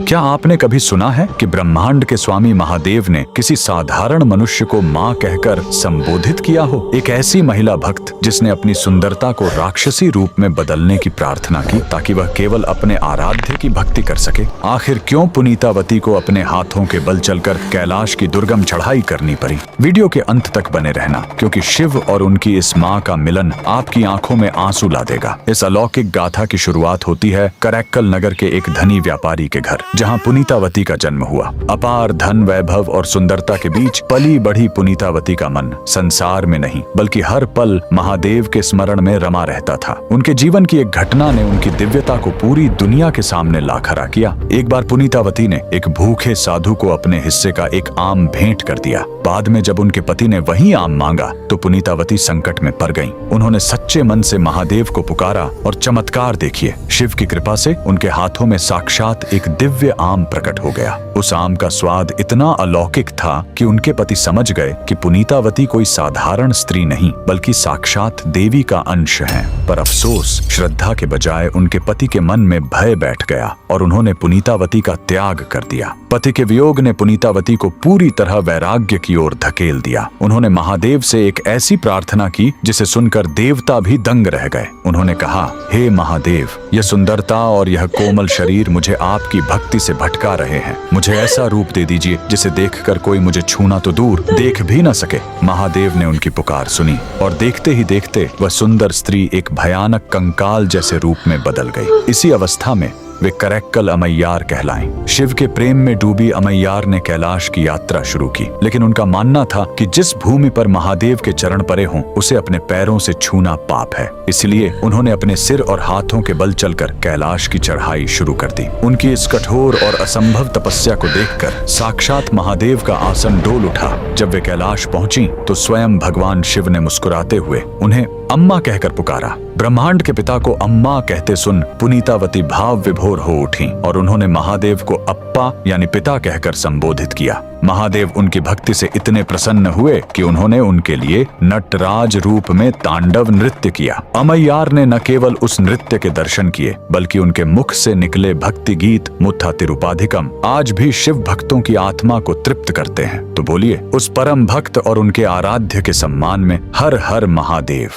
क्या आपने कभी सुना है कि ब्रह्मांड के स्वामी महादेव ने किसी साधारण मनुष्य को माँ कहकर संबोधित किया हो? एक ऐसी महिला भक्त जिसने अपनी सुंदरता को राक्षसी रूप में बदलने की प्रार्थना की ताकि वह केवल अपने आराध्य की भक्ति कर सके। आखिर क्यों पुनीतावती को अपने हाथों के बल चलकर कैलाश की दुर्गम चढ़ाई करनी पड़ी? वीडियो के अंत तक बने रहना, क्योंकि शिव और उनकी इस माँ का मिलन आपकी आंखों में आंसू ला देगा। इस अलौकिक गाथा की शुरुआत होती है करैक्कल नगर के एक धनी व्यापारी के घर, जहां पुनीतावती का जन्म हुआ। अपार धन, वैभव और सुंदरता के बीच पली बढ़ी पुनीतावती का मन संसार में नहीं बल्कि हर पल महादेव के स्मरण में रमा रहता था। उनके जीवन की एक घटना ने उनकी दिव्यता को पूरी दुनिया के सामने ला खड़ा किया। एक बार पुनीतावती ने एक भूखे साधु को अपने हिस्से का एक आम भेंट कर दिया। बाद में जब उनके पति ने वही आम मांगा तो पुनीतावती संकट में पड़ गईं। उन्होंने सच्चे मन से महादेव को पुकारा और चमत्कार देखिए, शिव की कृपा से उनके हाथों में साक्षात एक दिव्य आम प्रकट हो गया। उस आम का स्वाद इतना अलौकिक था कि उनके पति समझ गए कि पुनीतावती कोई साधारण स्त्री नहीं बल्कि साक्षात देवी का अंश है। पर अफसोस, श्रद्धा के बजाय उनके पति के मन में भय बैठ गया और उन्होंने पुनीतावती का त्याग कर दिया। पति के वियोग ने पुनीतावती को पूरी तरह वैराग्य की ओर धकेल दिया। उन्होंने महादेव से एक ऐसी प्रार्थना की जिसे सुनकर देवता भी दंग रह गए। उन्होंने कहा, हे महादेव, यह सुंदरता और यह कोमल शरीर मुझे आपकी भक्ति से भटका रहे हैं। मुझे ऐसा रूप दे दीजिए जिसे देखकर कोई मुझे छूना तो दूर, देख भी न सके। महादेव ने उनकी पुकार सुनी और देखते ही देखते वह सुंदर स्त्री एक भयानक कंकाल जैसे रूप में बदल गई। इसी अवस्था में वे करैक्कल अमैयार कहलाएं। शिव के प्रेम में डूबी अमैयार ने कैलाश की यात्रा शुरू की, लेकिन उनका मानना था कि जिस भूमि पर महादेव के चरण परे हों उसे अपने पैरों से छूना पाप है। इसलिए उन्होंने अपने सिर और हाथों के बल चलकर कैलाश की चढ़ाई शुरू कर दी। उनकी इस कठोर और असंभव तपस्या को देखकर साक्षात महादेव का आसन डोल उठा। जब वे कैलाश पहुंची तो स्वयं भगवान शिव ने मुस्कुराते हुए उन्हें अम्मा कहकर पुकारा। ब्रह्मांड के पिता को अम्मा कहते सुन पुनीतावती भाव विभोर हो उठी और उन्होंने महादेव को अप्पा यानी पिता कहकर संबोधित किया। महादेव उनकी भक्ति से इतने प्रसन्न हुए कि उन्होंने उनके लिए नटराज रूप में तांडव नृत्य किया। अमैयार ने न केवल उस नृत्य के दर्शन किए बल्कि उनके मुख से निकले भक्ति गीत मुत्था तिरुपाधिकम आज भी शिव भक्तों की आत्मा को तृप्त करते हैं। तो बोलिए, उस परम भक्त और उनके आराध्य के सम्मान में हर हर महादेव।